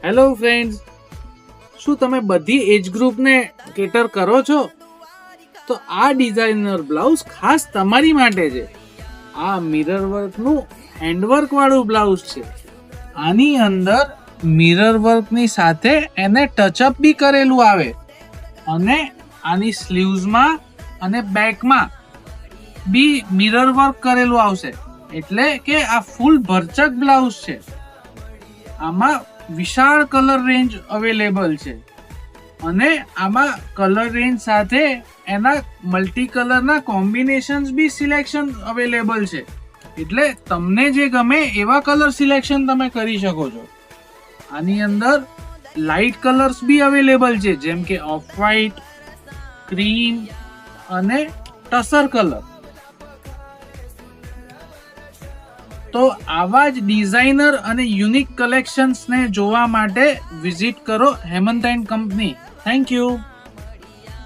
Hello friends, શું તમે બધી એજ ગ્રુપને કેટર કરો છો? તો આ ડિઝાઇનર બ્લાઉઝ ખાસ તમારી માટે છે. આ મિરર વર્કનું હેન્ડવર્ક વાળું બ્લાઉઝ છે. આની અંદર મિરર વર્કની સાથે એને ટચઅપ બી કરેલું આવે અને આની સ્લીવ્સમાં અને બેકમાં બી મિરર વર્ક કરેલું આવશે, એટલે કે આ ફૂલ ભરચક બ્લાઉઝ છે. આમાં વિશાળ કલર રેન્જ અવેલેબલ છે અને આમાં કલર રેન્જ સાથે એના મલ્ટી કલરના કોમ્બિનેશન્સ બી સિલેક્શન અવેલેબલ છે, એટલે તમને જે ગમે એવા કલર સિલેક્શન તમે કરી શકો છો. આની અંદર લાઇટ કલર્સ બી અવેલેબલ છે, જેમ કે ઓફ વ્હાઇટ, ક્રીમ અને ટસર કલર. તો આવા જ ડિઝાઇનર અને યુનિક કલેક્શન્સને જોવા માટે વિઝિટ કરો Hemant and company. Thank you.